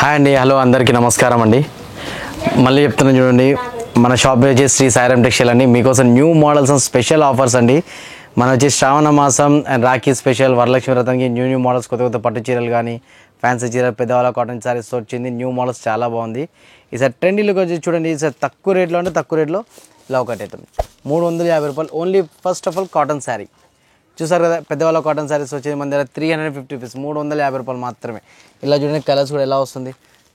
Hi అండి, hello అందరికీ నమస్కారం అండి. మళ్ళీ చెప్తున్నాను చూడండి, మన షాప్ వచ్చేసి శ్రీ సాయిరామ్ టెక్స్టైల్ అండి. మీకోసం new models and special offers అండి. మన వచ్చేసి శ్రావణ మాసం అండ్ రాఖీ స్పెషల్ వరలక్ష్మి వ్రతానికి న్యూ మోడల్స్ కొత్త పట్టు చీరలు కానీ ఫ్యాన్సీ చీరలు పెద్దవాళ్ళ కాటన్ సారీస్ వచ్చింది. న్యూ మోడల్స్ చాలా బాగుంది. ఈసారి ట్రెండీలోకి వచ్చి చూడండి. ఈసారి తక్కువ రేట్లో అంటే తక్కువ రేట్లో ఇలా ఒకటి అవుతుంది 350 రూపాయలు only. First of all cotton sari చూసారు కదా, పెద్దవాళ్ళ కాటన్ శారీస్ వచ్చేది మన దగ్గర 350 రూపీస్, 350 రూపాయలు మాత్రమే. ఇలా చూడండి, కలర్స్ కూడా ఎలా వస్తుంది,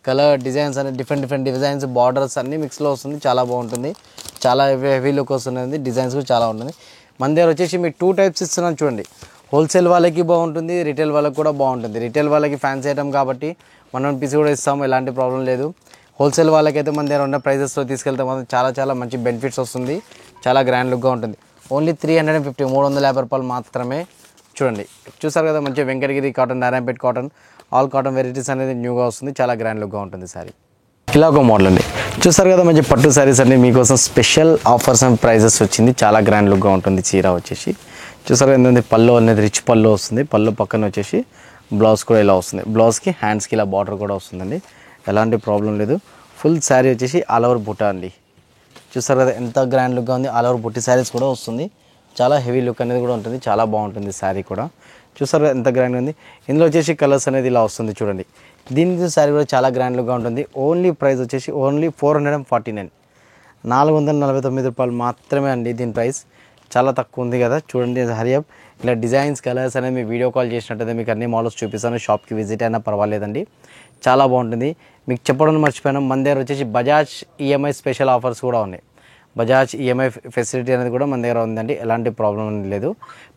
కలర్ డిజైన్స్ అనే డిఫరెంట్ డిజైన్స్, బార్డర్స్ అన్ని మిక్స్లో వస్తుంది. చాలా బాగుంటుంది, చాలా హెవీ లుక్ వస్తుంది. డిజైన్స్ కూడా చాలా ఉంటుంది. మన దగ్గర వచ్చేసి మీకు 2 టైప్స్ ఇస్తున్నాను చూడండి. హోల్సేల్ వాళ్ళకి బాగుంటుంది, రిటైల్ వాళ్ళకి కూడా బాగుంటుంది. రిటైల్ వాళ్ళకి ఫ్యాన్సీ ఐటమ్ కాబట్టి మనం పీస్ కూడా ఇస్తాము, ఎలాంటి ప్రాబ్లం లేదు. హోల్సేల్ వాళ్ళకైతే మన దగ్గర ఉన్న ప్రైజెస్లో తీసుకెళ్తే మాత్రం చాలా మంచి బెనిఫిట్స్ వస్తుంది, చాలా గ్రాండ్ లుక్గా ఉంటుంది. ఓన్లీ 350, 350 రూపాయలు మాత్రమే. చూడండి, చూసారు కదా, మంచి Venkatagiri cotton, Narayanpet cotton, all cotton varieties అనేది న్యూగా వస్తుంది. చాలా గ్రాండ్ లుక్గా ఉంటుంది సారీ. ఇలా ఒక మోడల్ అండి. చూసారు కదా, మంచి పట్టు శారీస్ అన్ని మీకోసం స్పెషల్ ఆఫర్స్ అండ్ ప్రైజెస్ వచ్చింది. చాలా గ్రాండ్ లుక్గా ఉంటుంది చీర వచ్చేసి. చూసారు ఏంటంటే పళ్ళు అనేది రిచ్ పళ్ళు వస్తుంది. పళ్ళు పక్కన వచ్చేసి బ్లౌజ్ కూడా ఇలా వస్తుంది. బ్లౌజ్కి హ్యాండ్స్కి ఇలా బార్డర్ కూడా వస్తుందండి, ఎలాంటి ప్రాబ్లం లేదు. ఫుల్ శారీ వచ్చేసి ఆల్ ఓవర్ బుట్ట అండి. చూసారు కదా ఎంత గ్రాండ్ లుక్గా ఉంది. ఆల్ ఓవర్ బుట్టి శారీస్ కూడా వస్తుంది. చాలా హెవీ లుక్ అనేది కూడా ఉంటుంది, చాలా బాగుంటుంది శారీ కూడా. చూసారు ఎంత గ్రాండ్గా ఉంది. ఇందులో వచ్చేసి కలర్స్ అనేది ఇలా వస్తుంది చూడండి. దీనికి శారీ కూడా చాలా గ్రాండ్ లుక్గా ఉంటుంది. ఓన్లీ ప్రైస్ వచ్చేసి ఓన్లీ 449, 449 రూపాయలు మాత్రమే అండి. దీని ప్రైస్ చాలా తక్కువ ఉంది కదా. చూడండి హరియప్, ఇలా డిజైన్స్ కలర్స్ అనేది మీ వీడియో కాల్ చేసినట్టయితే మీకు అన్ని మోడల్స్ చూపిస్తాను. షాప్కి విజిట్ అయినా పర్వాలేదండి, చాలా బాగుంటుంది. మీకు చెప్పడం మర్చిపోయాను, మన దగ్గర వచ్చేసి బజాజ్ ఈఎంఐ స్పెషల్ ఆఫర్స్ కూడా ఉన్నాయి. బజాజ్ ఈఎంఐ ఫెసిలిటీ అనేది కూడా మన దగ్గర ఉందండి, ఎలాంటి ప్రాబ్లం లేదు.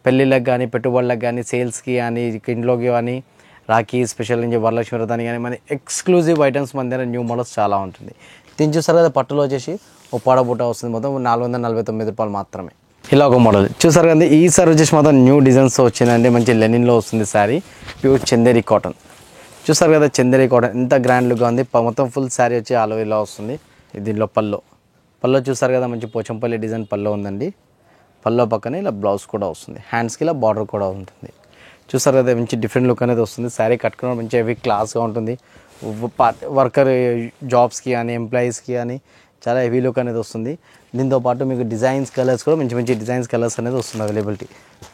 పెళ్ళిళ్ళకి కానీ, పెట్టుబడులకు కానీ, సేల్స్కి కానీ, ఇంట్లోకి కానీ, రాఖీ స్పెషల్ నుంచి వరలక్ష్మి వ్రతానికి కానీ మన ఎక్స్క్లూజివ్ ఐటమ్స్ మన దగ్గర న్యూ మోడల్స్ చాలా ఉంటుంది. దీన్ని చూసారు కదా, పట్టులో వచ్చేసి ఒక పాడబుట్ట వస్తుంది. మొత్తం 449 రూపాయలు మాత్రమే. ఇలా ఒక మోడల్ చూసారు కదా, ఈసారి వచ్చేసి మొత్తం న్యూ డిజైన్స్ వచ్చిందండి. మంచి లెనిన్లో వస్తుంది శారీ, ప్యూర్ చందేరి కాటన్. చూసారు కదా, చందేరి కాటన్ ఎంత గ్రాండ్ లుక్గా ఉంది. మొత్తం ఫుల్ శారీ వచ్చి ఆలో ఇలా వస్తుంది. దీనిలో పల్లో చూసారు కదా, మంచి పోచంపల్లి డిజైన్ పల్లో ఉందండి. పల్లో పక్కనే ఇలా బ్లౌజ్ కూడా వస్తుంది, హ్యాండ్స్కి ఇలా బార్డర్ కూడా ఉంటుంది. చూసారు కదా, మంచి డిఫరెంట్ లుక్ అనేది వస్తుంది. శారీ కట్టుకున్న మంచి హెవీ క్లాస్గా ఉంటుంది. వర్కర్ జాబ్స్కి కానీ, ఎంప్లాయీస్కి కానీ చాలా హెవీ లుక్ అనేది వస్తుంది. దీంతోపాటు మీకు డిజైన్స్ కలర్స్ కూడా మంచి డిజైన్స్ కలర్స్ అనేది వస్తుంది అవైలబిలిటీ.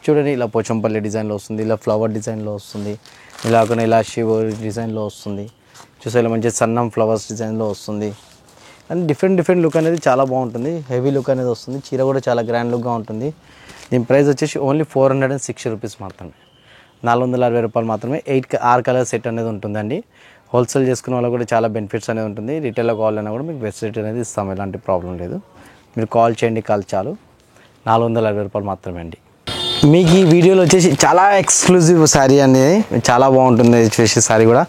చూడండి, ఇలా పోచంపల్లి డిజైన్లో వస్తుంది, ఇలా ఫ్లవర్ డిజైన్లో వస్తుంది, ఇలా శివ డిజైన్లో వస్తుంది. చూసా ఇలా మంచి సన్నం ఫ్లవర్స్ డిజైన్లో వస్తుంది. అండ్ డిఫరెంట్ లుక్ అనేది చాలా బాగుంటుంది, హెవీ లుక్ అనేది వస్తుంది. చీర కూడా చాలా గ్రాండ్ లుక్గా ఉంటుంది. దీని ప్రైస్ వచ్చేసి ఓన్లీ 460 రూపీస్ మాత్రమే, 460 రూపాయలు మాత్రమే. 6 కలర్ సెట్ అనేది ఉంటుందండి. హోల్సేల్ చేసుకున్న వాళ్ళకి కూడా చాలా బెనిఫిట్స్ అనేది ఉంటుంది. రిటైల్లో కావాలన్నా కూడా మీకు ఫెసిలిటీ అనేది ఇస్తాం, ఎలాంటి ప్రాబ్లం లేదు. మీరు కాల్ చేయండి, కాల్ చాలు. 460 రూపాయలు మాత్రమే అండి. మీకు ఈ వీడియోలో వచ్చేసి చాలా ఎక్స్క్లూజివ్ శారీ అనేది చాలా బాగుంటుంది. వచ్చేసి శారీ కూడా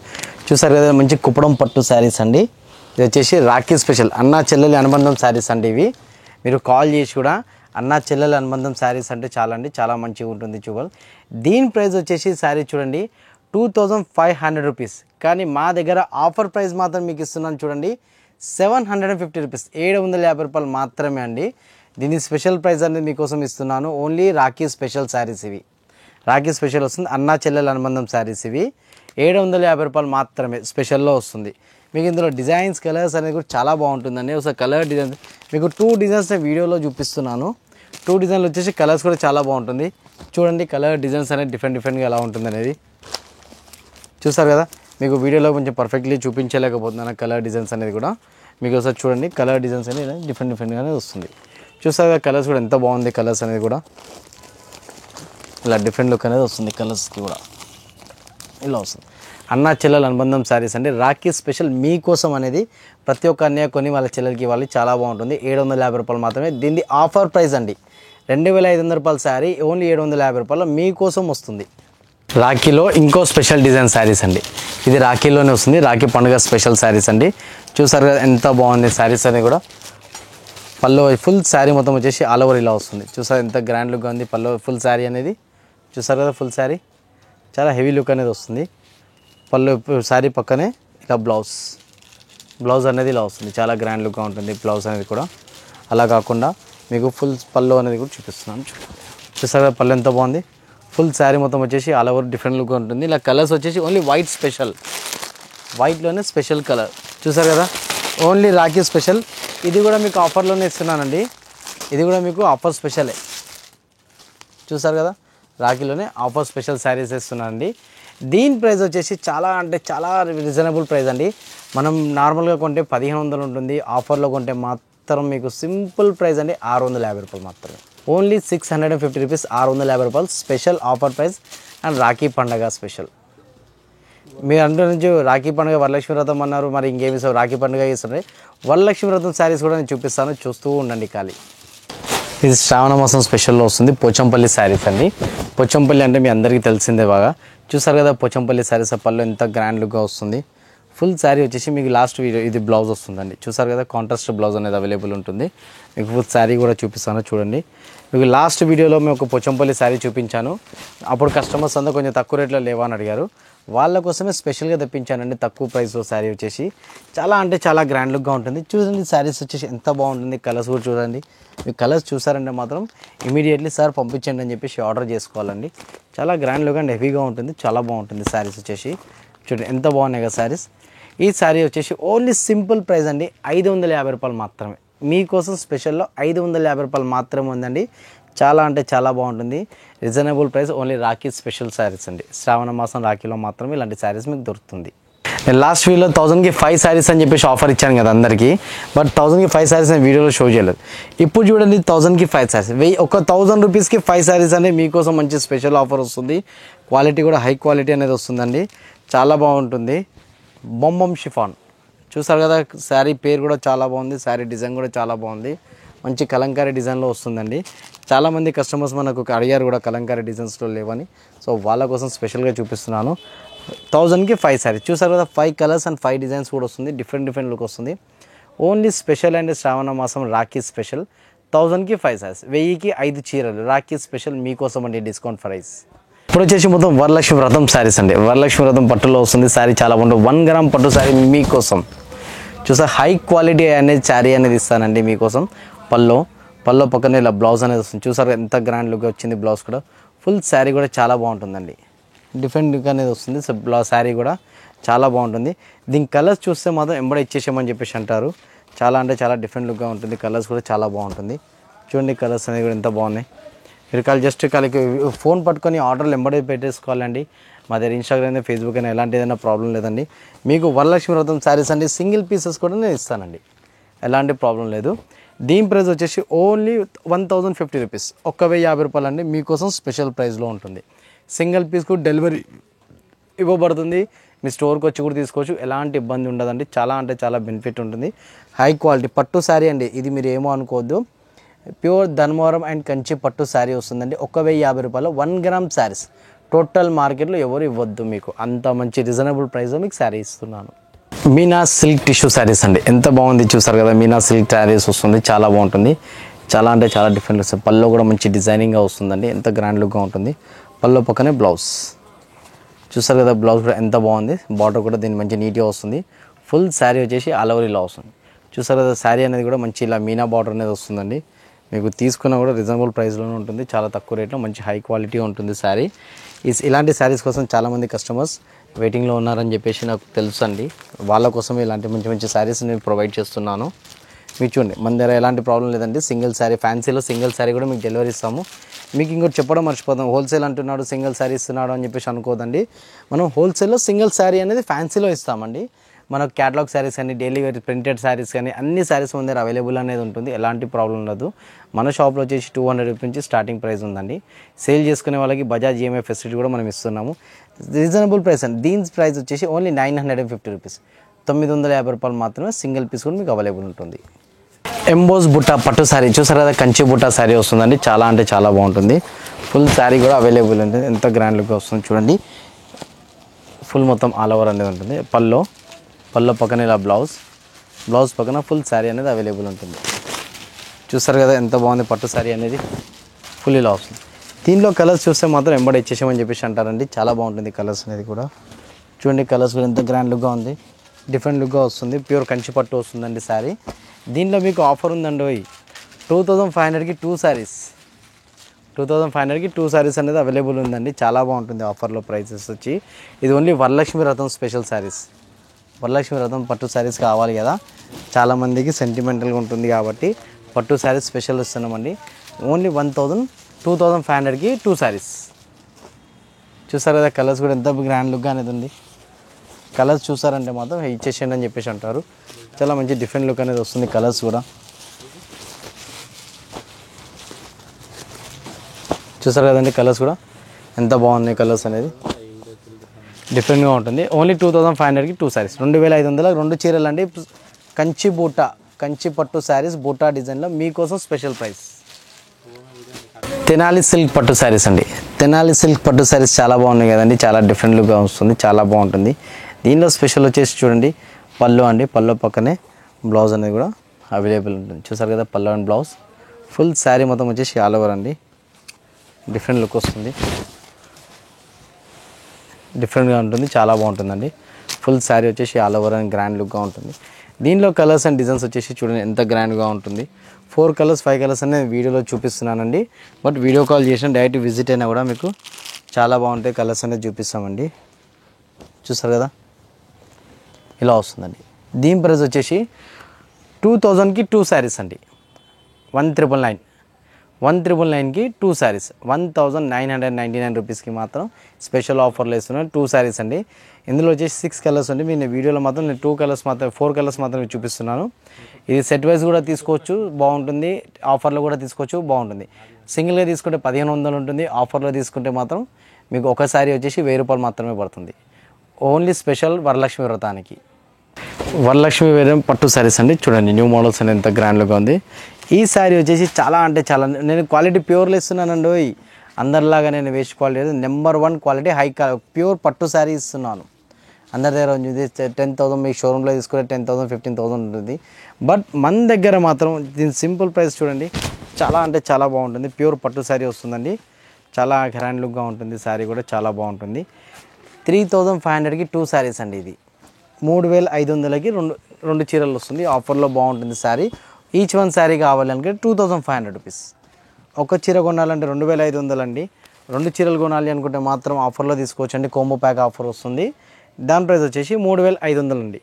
చూసారు కదా, మంచి కుప్పడం పట్టు శారీస్ అండి. ఇది వచ్చేసి రాఖీ స్పెషల్ అన్నా చెల్లెలి అనుబంధం శారీస్ అండి. ఇవి మీరు కాల్ చేసి కూడా అన్నా చెల్లెలి అనుబంధం శారీస్ అంటే చాలా అండి, చాలా మంచిగా ఉంటుంది. చూడాలి, దీని ప్రైస్ వచ్చేసి శారీ చూడండి 2500 రూపీస్. కానీ మా దగ్గర ఆఫర్ ప్రైస్ మాత్రం మీకు ఇస్తున్నాను చూడండి 750 రూపీస్, 750 రూపాయలు మాత్రమే అండి. దీని స్పెషల్ ప్రైస్ అనేది మీకోసం ఇస్తున్నాను. ఓన్లీ రాఖీ స్పెషల్ శారీస్ ఇవి, రాఖీ స్పెషల్ వస్తుంది. అన్నా చెల్లెల అనుబంధం శారీస్ ఇవి 750 రూపాయలు మాత్రమే స్పెషల్లో వస్తుంది. మీకు ఇందులో డిజైన్స్ కలర్స్ అనేది కూడా చాలా బాగుంటుందండి. ఒకసారి కలర్ డిజైన్స్ మీకు 2 డిజైన్స్ వీడియోలో చూపిస్తున్నాను. 2 డిజైన్లు వచ్చేసి కలర్స్ కూడా చాలా బాగుంటుంది. చూడండి, కలర్ డిజైన్స్ అనేది డిఫరెంట్గా ఎలా ఉంటుంది అనేది చూసారు కదా. మీకు వీడియోలో కొంచెం పర్ఫెక్ట్లీ చూపించలేకపోతున్నాను కలర్ డిజైన్స్ అనేది కూడా. మీకు ఒకసారి చూడండి, కలర్ డిజైన్స్ అనేది డిఫరెంట్గానే వస్తుంది. చూసారు కదా, కలర్స్ కూడా ఎంత బాగుంది. కలర్స్ అనేది కూడా ఇలా డిఫరెంట్ లుక్ అనేది వస్తుంది. కలర్స్కి కూడా ఇలా వస్తుంది. అన్నా చెల్లెల అనుబంధం శారీస్ అండి, రాఖీ స్పెషల్ మీకోసం అనేది. ప్రతి ఒక్క అన్నయ్య కొని వాళ్ళ చెల్లెలకి ఇవ్వాలి, చాలా బాగుంటుంది. 750 రూపాయలు మాత్రమే. దీన్ని ఆఫర్ ప్రైస్ అండి, 2500 రూపాయల శారీ ఓన్లీ 750 రూపాయలు మీకోసం వస్తుంది. రాఖీలో ఇంకో స్పెషల్ డిజైన్ శారీస్ అండి. ఇది రాఖీలోనే వస్తుంది, రాఖీ పండుగ స్పెషల్ శారీస్ అండి. చూసారు కదా ఎంత బాగుంది శారీస్ అనేది కూడా. పల్లో ఫుల్ శారీ మొత్తం వచ్చేసి ఆల్ ఓవర్ ఇలా వస్తుంది. చూసారు ఎంత గ్రాండ్ లుక్గా ఉంది పల్లో ఫుల్ శారీ అనేది. చూసారు కదా, ఫుల్ శారీ చాలా హెవీ లుక్ అనేది వస్తుంది. పళ్ళు శారీ పక్కనే ఇలా బ్లౌజ్ అనేది ఇలా వస్తుంది, చాలా గ్రాండ్ లుక్గా ఉంటుంది బ్లౌజ్ అనేది కూడా. అలా కాకుండా మీకు ఫుల్ పళ్ళు అనేది కూడా చూపిస్తున్నాను. చూసారా పళ్ళు ఎంత బాగుంది. ఫుల్ శారీ మొత్తం వచ్చేసి ఆల్ ఓవర్ డిఫరెంట్ లుక్ ఉంటుంది. ఇలా కలర్స్ వచ్చేసి ఓన్లీ వైట్ స్పెషల్, వైట్లోనే స్పెషల్ కలర్ చూసారు కదా, ఓన్లీ రాఖీ స్పెషల్. ఇది కూడా మీకు ఆఫర్లోనే ఇస్తున్నానండి, ఇది కూడా మీకు ఆఫర్ స్పెషలే. చూసారు కదా, రాఖీలోనే ఆఫర్ స్పెషల్ శారీస్ ఇస్తున్నానండి. దీని ప్రైస్ వచ్చేసి చాలా అంటే చాలా రీజనబుల్ ప్రైస్ అండి. మనం నార్మల్గా కొంటే 1500 ఉంటుంది, ఆఫర్లో కొంటే మాత్రం మీకు సింపుల్ ప్రైస్ అండి 650 రూపాయలు మాత్రమే. ఓన్లీ 650 రూపీస్, 650 రూపాయలు special offer price. And Rakhi పండగ స్పెషల్. మీరు అంటూ నుంచి రాఖీ పండుగ వరలక్ష్మి వ్రతం అన్నారు, మరి ఇంకేమి ఇస్తారు, రాఖీ పండుగ ఇస్తున్నారు. వరలక్ష్మి వ్రతం శారీస్ కూడా నేను చూపిస్తాను, చూస్తూ ఉండండి ఖాళీ. ఇది శ్రావణ మాసం స్పెషల్లో వస్తుంది పోచంపల్లి శారీస్ అండి. పోచంపల్లి అంటే మీ అందరికీ తెలిసిందే బాగా. చూసారు కదా పోచంపల్లి శారీస్ పళ్ళు ఎంత గ్రాండ్ లుక్గా వస్తుంది. ఫుల్ శారీ వచ్చేసి మీకు లాస్ట్ వీడియో ఇది బ్లౌజ్ వస్తుందండి. చూసారు కదా కాంట్రాస్ట్ బ్లౌజ్ అనేది అవైలబుల్ ఉంటుంది. మీకు ఫుల్ శారీ కూడా చూపిస్తాను చూడండి. మీకు లాస్ట్ వీడియోలో మేము ఒక పోచంపల్లి శారీ చూపించాను, అప్పుడు కస్టమర్స్ అంతా కొంచెం తక్కువ రేట్లో లేవా అని అడిగారు. వాళ్ళ కోసమే స్పెషల్గా తెప్పించానండి తక్కువ ప్రైస్లో శారీ వచ్చేసి. చాలా అంటే చాలా గ్రాండ్ లుక్గా ఉంటుంది. చూడండి శారీస్ వచ్చేసి ఎంత బాగుంటుంది, కలర్స్ కూడా చూడండి. మీకు కలర్స్ చూసారంటే మాత్రం ఇమీడియట్లీ సార్ పంపించండి అని చెప్పేసి ఆర్డర్ చేసుకోవాలండి. చాలా గ్రాండ్ లుక్ అండ్ హెవీగా ఉంటుంది, చాలా బాగుంటుంది శారీస్ వచ్చేసి. చూడండి ఎంత బాగున్నాయి కదా శారీస్. ఈ శారీ వచ్చేసి ఓన్లీ సింపుల్ ప్రైస్ అండి 550 రూపాయలు మాత్రమే. మీకోసం స్పెషల్లో 550 రూపాయలు మాత్రమే ఉందండి. చాలా అంటే చాలా బాగుంటుంది, reasonable price. Only Rakhi special saris అండి. శ్రావణ మాసం రాఖీలో మాత్రమే ఇలాంటి శారీస్ మీకు దొరుకుతుంది. నేను లాస్ట్ వీడియోలో 1000కి 5 శారీస్ అని చెప్పేసి ఆఫర్ ఇచ్చాను కదా అందరికీ, బట్ 1000కి 5 శారీస్ నేను వీడియోలో షో చేయలేదు. ఇప్పుడు చూడండి 1000కి 5 శారీస్, ఒక 1000 రూపీస్కి 5 శారీస్ అనేది మీకోసం మంచి స్పెషల్ ఆఫర్ వస్తుంది. క్వాలిటీ కూడా హై క్వాలిటీ అనేది వస్తుందండి, చాలా బాగుంటుంది. బొంబం షిఫాన్ చూసారు కదా, శారీ పేరు కూడా చాలా బాగుంది, శారీ డిజైన్ కూడా చాలా బాగుంది, మంచి కలంకారీ డిజైన్లో వస్తుందండి. చాలామంది కస్టమర్స్ మనకు అడిగారు కూడా కలంకారీ డిజైన్స్లో లేవని, సో వాళ్ళ కోసం స్పెషల్గా చూపిస్తున్నాను. 1000కి 5 శారీస్ చూసారు కదా, 5 కలర్స్ అండ్ 5 డిజైన్స్ కూడా వస్తుంది, డిఫరెంట్ లుక్ వస్తుంది. ఓన్లీ స్పెషల్ అండ్ శ్రావణ మాసం రాఖీ స్పెషల్. 1000కి 5 శారీస్, 1000కి 5 చీరలు రాఖీ స్పెషల్ మీకోసం అండి, డిస్కౌంట్ ప్రైస్. ఇప్పుడు వచ్చేసి మొత్తం వరలక్ష్మి వ్రతం శారీస్ అండి. వరలక్ష్మి వ్రతం పట్టులో వస్తుంది శారీ, చాలా బాగుంటుంది. 1 గ్రామ్ పట్టు శారీ మీకోసం. చూసా హై క్వాలిటీ అనేది శారీ అనేది ఇస్తానండి మీకోసం. పల్లో పక్కనే ఇలా బ్లౌజ్ అనేది వస్తుంది. చూసారు ఎంత గ్రాండ్ లుక్ వచ్చింది, బ్లౌజ్ కూడా ఫుల్ శారీ కూడా చాలా బాగుంటుందండి, డిఫరెంట్ లుక్ అనేది వస్తుంది. సో శారీ కూడా చాలా బాగుంటుంది. దీని కలర్స్ చూస్తే మాత్రం ఎంబడే ఇచ్చేసామని చెప్పేసి అంటారు. చాలా అంటే చాలా డిఫరెంట్ లుక్గా ఉంటుంది, కలర్స్ కూడా చాలా బాగుంటుంది. చూడండి కలర్స్ అనేది కూడా ఎంత బాగున్నాయి. మీరు జస్ట్ ఫోన్ పట్టుకొని ఆర్డర్లు ఎంబడే పెట్టేసుకోవాలండి. మా దగ్గర ఇన్స్టాగ్రామ్ ఫేస్బుక్ అయినా ఎలాంటి ఏదైనా ప్రాబ్లం లేదండి. మీకు వరలక్ష్మి వ్రతం శారీస్ అండి సింగిల్ పీసెస్ కూడా నేను ఇస్తానండి, ఎలాంటి ప్రాబ్లం లేదు. దీని ప్రైస్ వచ్చేసి ఓన్లీ 1050 రూపీస్, 1050 రూపాయలు అండి. మీకోసం స్పెషల్ ప్రైస్లో ఉంటుంది. సింగిల్ పీస్కు డెలివరీ ఇవ్వబడుతుంది, మీ స్టోర్కి వచ్చి కూడా తీసుకోవచ్చు, ఎలాంటి ఇబ్బంది ఉండదండి. చాలా అంటే చాలా బెనిఫిట్ ఉంటుంది. హై క్వాలిటీ పట్టు శారీ అండి ఇది, మీరు ఏమో అనుకోవద్దు. ప్యూర్ ధర్మవరం అండ్ కంచి పట్టు శారీ వస్తుందండి. 1050 రూపాయలు 1 గ్రామ్ శారీస్. టోటల్ మార్కెట్లో ఎవరు ఇవ్వద్దు మీకు, అంత మంచి రీజనబుల్ ప్రైస్లో మీకు శారీ ఇస్తున్నాను. మీనా సిల్క్ టిష్యూ శారీస్ అండి, ఎంత బాగుంది చూసారు కదా. మీనా సిల్క్ శారీస్ వస్తుంది, చాలా బాగుంటుంది. చాలా అంటే చాలా డిఫరెంట్ వస్తుంది. పళ్ళు కూడా మంచి డిజైనింగ్గా వస్తుందండి, ఎంత గ్రాండ్ లుక్గా ఉంటుంది. పళ్ళు పక్కనే బ్లౌజ్ చూసారు కదా, బ్లౌజ్ కూడా ఎంత బాగుంది. బార్డర్ కూడా దీన్ని మంచి నీట్గా వస్తుంది. ఫుల్ శారీ వచ్చేసి ఆల్ ఓవర్ ఇలా వస్తుంది. చూసారు కదా, శారీ అనేది కూడా మంచి ఇలా మీనా బార్డర్ అనేది వస్తుందండి. మీకు తీసుకున్నా కూడా రీజనబుల్ ప్రైస్లోనే ఉంటుంది, చాలా తక్కువ రేట్లో మంచి హై క్వాలిటీ ఉంటుంది శారీ. ఇలాంటి శారీస్ కోసం చాలామంది కస్టమర్స్ వెయిటింగ్లో ఉన్నారని చెప్పేసి నాకు తెలుసు అండి. వాళ్ళ కోసం ఇలాంటి మంచి మంచి శారీస్ నేను ప్రొవైడ్ చేస్తున్నాను. మీరు చూడండి మన దగ్గర ఎలాంటి ప్రాబ్లం లేదండి. సింగిల్ శారీ, ఫ్యాన్సీలో సింగిల్ శారీ కూడా మీకు డెలివరీ ఇస్తాము. మీకు ఇంకోటి చెప్పడం మర్చిపోతాం, హోల్సేల్ అంటున్నాడు సింగిల్ శారీ ఇస్తున్నాడు అని చెప్పేసి అనుకోదండి. మనం హోల్సేల్లో సింగిల్ శారీ అనేది ఫ్యాన్సీలో ఇస్తామండి. మనకు క్యాటలాగ్ శారీస్ కానీ, డైలీ వేర్ ప్రింటెడ్ శారీస్ కానీ అన్ని శారీస్ మన దగ్గర అవైలబుల్ అనేది ఉంటుంది, ఎలాంటి ప్రాబ్లం ఉండదు. మన షాప్లో వచ్చేసి 200 రూపీస్ నుంచి స్టార్టింగ్ ప్రైస్ ఉందండి. సేల్ చేసుకునే వాళ్ళకి బజాజ్ ఈఎంఐ ఫెసిలిటీ కూడా మనం ఇస్తున్నాము, రీజనబుల్ ప్రైస్ అండి. దీని ప్రైస్ వచ్చేసి ఓన్లీ 950 రూపీస్, 950 రూపాయలు మాత్రమే. సింగిల్ పీస్ కూడా మీకు అవైలబుల్ ఉంటుంది. ఎంబోస్ బుట్ట పట్టు శారీ చూసారు కదా, కంచి బుట్ట శారీ వస్తుందండి, చాలా అంటే చాలా బాగుంటుంది. ఫుల్ శారీ కూడా అవైలబుల్ ఉంటుంది, ఎంత గ్రాండ్ లుక్గా వస్తుంది చూడండి. ఫుల్ మొత్తం ఆల్ ఓవర్ అనేది ఉంటుంది. పళ్ళు పక్కన ఇలా బ్లౌజ్ పక్కన ఫుల్ శారీ అనేది అవైలబుల్ ఉంటుంది. చూస్తారు కదా ఎంత బాగుంది పట్టు శారీ అనేది, ఫుల్ ఇలా వస్తుంది. దీనిలో కలర్స్ చూస్తే మాత్రం ఎంబడి ఇచ్చేసామని చెప్పేసి అంటారండి, చాలా బాగుంటుంది కలర్స్ అనేది కూడా. చూడండి కలర్స్ కూడా ఎంత గ్రాండ్ లుక్గా ఉంది, డిఫరెంట్ లుక్గా వస్తుంది. ప్యూర్ కంచి పట్టు వస్తుందండి శారీ. దీనిలో మీకు ఆఫర్ ఉందండి, 2500కి 2 శారీస్, 2500కి 2 శారీస్ అనేది అవైలబుల్ ఉందండి. చాలా బాగుంటుంది ఆఫర్లో ప్రైసెస్ వచ్చి. ఇది ఓన్లీ వరలక్ష్మి వ్రతం స్పెషల్ శారీస్. వరలక్ష్మి వ్రతం పట్టు శారీస్ కావాలి కదా, చాలామందికి సెంటిమెంటల్గా ఉంటుంది కాబట్టి పట్టు శారీస్ స్పెషల్ ఇస్తున్నామండి. ఓన్లీ 2500కి 2 శారీస్. చూసారు కదా కలర్స్ కూడా ఎంత గ్రాండ్ లుక్ అనేది ఉంది. కలర్స్ చూసారంటే మాత్రం ఇచ్చేసేయండి అని చెప్పేసి అంటారు. చాలా మంచి డిఫరెంట్ లుక్ అనేది వస్తుంది. కలర్స్ కూడా చూసారు కదండి, కలర్స్ కూడా ఎంత బాగున్నాయి. కలర్స్ అనేది డిఫరెంట్గా ఉంటుంది. ఓన్లీ 2500కి 2 శారీస్. 2500 2 చీరలు అండి. కంచి పట్టు శారీస్ బూటా డిజైన్లో మీకోసం స్పెషల్ ప్రైస్. తెనాలి సిల్క్ పట్టు శారీస్ అండి. తెనాలి సిల్క్ పట్టు శారీస్ చాలా బాగున్నాయి కదండి, చాలా డిఫరెంట్ లుక్గా వస్తుంది, చాలా బాగుంటుంది. దీనిలో స్పెషల్ వచ్చేసి చూడండి పళ్ళు అండి. పళ్ళు పక్కనే బ్లౌజ్ అనేది కూడా అవైలబుల్ ఉంటుంది. చూసారు కదా పళ్ళు అండ్ బ్లౌజ్. ఫుల్ శారీ మొత్తం వచ్చేసి ఆల్ ఓవర్ అండి. డిఫరెంట్ లుక్ వస్తుంది, డిఫరెంట్గా ఉంటుంది, చాలా బాగుంటుందండి. ఫుల్ శారీ వచ్చేసి ఆల్ ఓవర్ అండ్ గ్రాండ్ లుక్గా ఉంటుంది. దీనిలో కలర్స్ అండ్ డిజైన్స్ వచ్చేసి చూడండి ఎంత గ్రాండ్గా ఉంటుంది. 4 కలర్స్ 5 కలర్స్ అనేది వీడియోలో చూపిస్తున్నానండి. బట్ వీడియో కాల్ చేసిన డైరెక్ట్ విజిట్ అయినా కూడా మీకు చాలా బాగుంటాయి కలర్స్ అనేది చూపిస్తామండి. చూస్తారు కదా ఇలా వస్తుందండి. దీని ప్రైస్ వచ్చేసి 2000కి 2 శారీస్ అండి. 1999కి 2 శారీస్. 1999 రూపీస్కి మాత్రం స్పెషల్ ఆఫర్లు ఇస్తున్నాను. 2 శారీస్ అండి. ఇందులో వచ్చేసి 6 కలర్స్ అండి. నేను వీడియోలో మాత్రం 2 కలర్స్ మాత్రమే 4 కలర్స్ మాత్రమే చూపిస్తున్నాను. ఇది సెట్ వైజ్ కూడా తీసుకోవచ్చు, బాగుంటుంది. ఆఫర్లో కూడా తీసుకోవచ్చు, బాగుంటుంది. సింగిల్గా తీసుకుంటే 1500 ఉంటుంది. ఆఫర్లో తీసుకుంటే మాత్రం మీకు ఒక శారీ వచ్చేసి 1000 రూపాయలు మాత్రమే పడుతుంది. ఓన్లీ స్పెషల్ వరలక్ష్మి వ్రతానికి. వరలక్ష్మి వేరే పట్టు శారీస్ అండి. చూడండి న్యూ మోడల్స్ అనేది ఎంత గ్రాండ్గా ఉంది. ఈ శారీ వచ్చేసి చాలా అంటే చాలా, నేను క్వాలిటీ ప్యూర్లో ఇస్తున్నానండి. అందరిలాగా నేను waste quality number 1 quality high pure పట్టు శారీ ఇస్తున్నాను. అందరి దగ్గర 10,000 మీ షోరూంలో తీసుకుంటే 10,000 15,000 ఉంటుంది. బట్ మన దగ్గర మాత్రం దీని సింపుల్ ప్రైస్ చూడండి, చాలా అంటే చాలా బాగుంటుంది. ప్యూర్ పట్టు శారీ వస్తుందండి. చాలా గ్రాండ్ లుక్గా ఉంటుంది. శారీ కూడా చాలా బాగుంటుంది. 3500కి 2 శారీస్ అండి. ఇది 3500కి రెండు చీరలు వస్తుంది. ఆఫర్లో బాగుంటుంది శారీ. ఈచ్ వన్ శారీ కావాలంటే 2500 రూపీస్. ఒక చీర కొనాలంటే 2500 అండి. 2 చీరలు కొనాలి అనుకుంటే మాత్రం ఆఫర్లో తీసుకోవచ్చు అండి. కోంబో ప్యాక్ ఆఫర్ వస్తుంది. దాని ప్రైస్ వచ్చేసి 3500 అండి.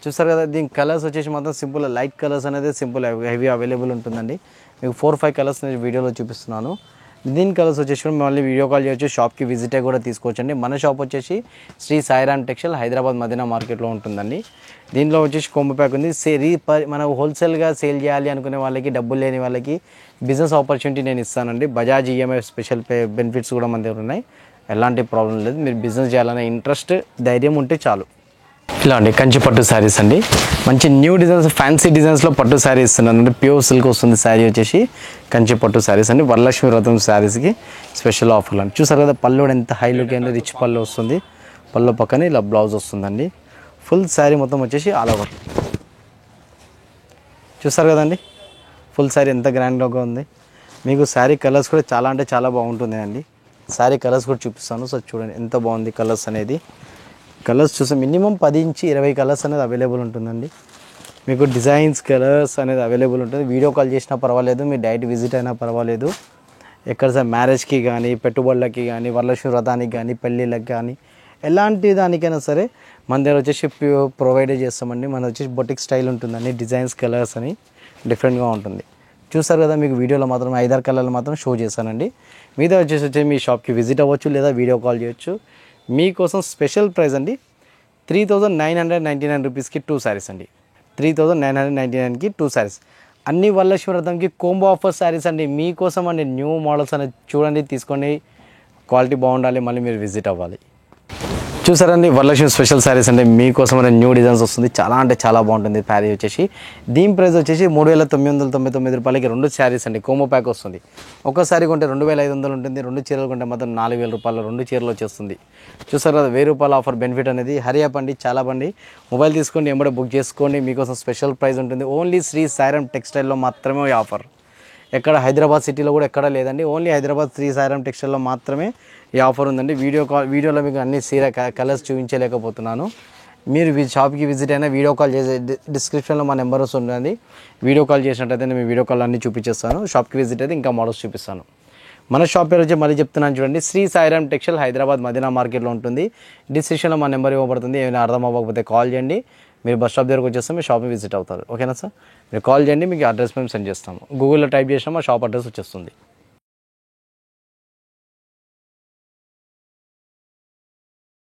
చూస్తారు కదా, దీని కలర్స్ వచ్చేసి మాత్రం సింపుల్ లైట్ కలర్స్ అనేది సింపుల్ హెవీ అవైలబుల్ ఉంటుందండి. మీకు 4-5 కలర్స్ నేను వీడియోలో చూపిస్తున్నాను. దీని కలర్స్ వచ్చేసి మళ్ళీ వీడియో కాల్ చేయొచ్చు, షాప్కి విజిట్ అయ్యి కూడా తీసుకోవచ్చు అండి. మన షాప్ వచ్చేసి శ్రీ సాయిరామ్ టెక్స్టైల్ హైదరాబాద్ మదీనా మార్కెట్లో ఉంటుందండి. దీంట్లో వచ్చేసి కోంబో ప్యాక్ ఉంది. మనం హోల్సేల్గా సేల్ చేయాలి అనుకునే వాళ్ళకి, డబ్బులు లేని వాళ్ళకి బిజినెస్ ఆపర్చునిటీ నేను ఇస్తానండి. బజాజ్ ఈఎంఐ స్పెషల్ బెనిఫిట్స్ కూడా మన దగ్గర ఉన్నాయి. ఎలాంటి ప్రాబ్లం లేదు. మీరు బిజినెస్ చేయాలనే ఇంట్రెస్ట్ ధైర్యం ఉంటే చాలు. ఇలా అండి కంచి పట్టు శారీస్ అండి. మంచి న్యూ డిజైన్స్ ఫ్యాన్సీ డిజైన్స్లో పట్టు శారీ ఇస్తున్నాను అండి. ప్యూర్ సిల్క్ వస్తుంది శారీ వచ్చేసి. కంచి పట్టు శారీస్ అండి. వరలక్ష్మి వ్రతం శారీస్కి స్పెషల్ ఆఫర్లు అండి. చూసారు కదా పళ్ళు ఎంత హై లుక్ అండి, రిచ్ పళ్ళు వస్తుంది. పళ్ళు పక్కన ఇలా బ్లౌజ్ వస్తుందండి. ఫుల్ శారీ మొత్తం వచ్చేసి ఆల్ ఓవర్. చూసారు కదండి ఫుల్ శారీ ఎంత గ్రాండ్గా ఉంది. మీకు శారీ కలర్స్ కూడా చాలా అంటే చాలా బాగుంటుంది అండి. శారీ కలర్స్ కూడా చూపిస్తాను. సో చూడండి ఎంత బాగుంది కలర్స్ అనేది. కలర్స్ చూస్తే మినిమం 10 నుంచి 20 కలర్స్ అనేది అవైలబుల్ ఉంటుందండి. మీకు డిజైన్స్ కలర్స్ అనేది అవైలబుల్ ఉంటుంది. వీడియో కాల్ చేసినా పర్వాలేదు, మీరు డైరెక్ట్ విజిట్ అయినా పర్వాలేదు. ఎక్కడ సార్ మ్యారేజ్కి కానీ, పెట్టుబడులకి కానీ, వరలక్ష్మి వ్రతానికి కానీ, పెళ్ళిళ్ళకి కానీ, ఎలాంటి దానికైనా సరే మన దగ్గర వచ్చేసి ప్రొవైడ్ చేస్తామండి. మన వచ్చేసి బొటిక్ స్టైల్ ఉంటుందండి. డిజైన్స్ కలర్స్ అని డిఫరెంట్గా ఉంటుంది. చూస్తారు కదా, మీకు వీడియోలో మాత్రం 5-6 కలర్లు మాత్రం షో చేశానండి. మీద వచ్చేసి మీ షాప్కి విజిట్ అవ్వచ్చు లేదా వీడియో కాల్ చేయొచ్చు. మీకోసం స్పెషల్ ప్రైస్ అండి 3999 రూపీస్కి 2 శారీస్ అండి. 3999కి 2 శారీస్. అన్ని వరలక్ష్మి వ్రతంకి కోంబో ఆఫర్ శారీస్ అండి. మీకోసం అండి న్యూ మోడల్స్ అనేది చూడండి, తీసుకోండి. క్వాలిటీ బాగుండాలి, మళ్ళీ మీరు విజిట్ అవ్వాలి. చూసారండి వరలక్ష్మి స్పెషల్ శారీస్ అంటే మీకోసం న్యూ డిజైన్స్ వస్తుంది. చాలా అంటే చాలా బాగుంటుంది. శారీ వచ్చేసి దీని ప్రైస్ వచ్చేసి 3999 రూపాయలకి 2 శారీస్ అండి. కోంబో ప్యాక్ వస్తుంది. ఒక శారీ కొంటే 2500 ఉంటుంది. 2 చీరలు కొంటే మాత్రం 4000 రూపాయలు 2 చీరలు వచ్చేస్తుంది. చూసారు కదా 1000 రూపాయల ఆఫర్ బెనిఫిట్ అనేది. హరి అప్ అండి, చాలా బండి మొబైల్ తీసుకోండి, ఎంబడే బుక్ చేసుకోండి. మీకోసం స్పెషల్ ప్రైస్ ఉంటుంది. ఓన్లీ శ్రీ సాయిరామ్ టెక్స్టైల్లో మాత్రమే ఈ ఆఫర్. ఎక్కడ హైదరాబాద్ సిటీలో కూడా ఎక్కడ లేదండి. ఓన్లీ హైదరాబాద్ శ్రీ సాయిరామ్ టెక్స్టైల్లో మాత్రమే ఈ ఆఫర్ ఉందండి. వీడియోలో మీకు అన్ని కలర్స్ చూపించలేకపోతున్నాను. మీరు షాప్కి విజిట్ అయినా వీడియో కాల్ చేసే డిస్క్రిప్షన్లో మా నెంబర్ వస్తుంది. వీడియో కాల్ చేసినట్టయితే నేను మీ వీడియో కాల్ అన్నీ చూపించేస్తాను. షాప్కి విజిట్ అయితే ఇంకా మోడల్స్ చూపిస్తాను. మన షాప్ పేరు వచ్చి మళ్ళీ చెప్తున్నాను చూడండి, శ్రీ సాయిరామ్ టెక్స్టైల్, హైదరాబాద్ మదీనా మార్కెట్లో ఉంటుంది. డిస్క్రిప్షన్లో మా నెంబర్ ఇవ్వబడుతుంది. ఏమైనా అర్థం అవ్వకపోతే కాల్ చేయండి. మీరు బస్ స్టాప్ దగ్గరకు వచ్చేస్తే మీ షాప్ని విజిట్ అవుతారు. ఓకేనా సార్? మీరు కాల్ చేయండి, మీకు అడ్రస్ మేము సెండ్ చేస్తాము. గూగుల్లో టైప్ చేసినా మా షాప్ అడ్రస్ వచ్చేస్తుంది.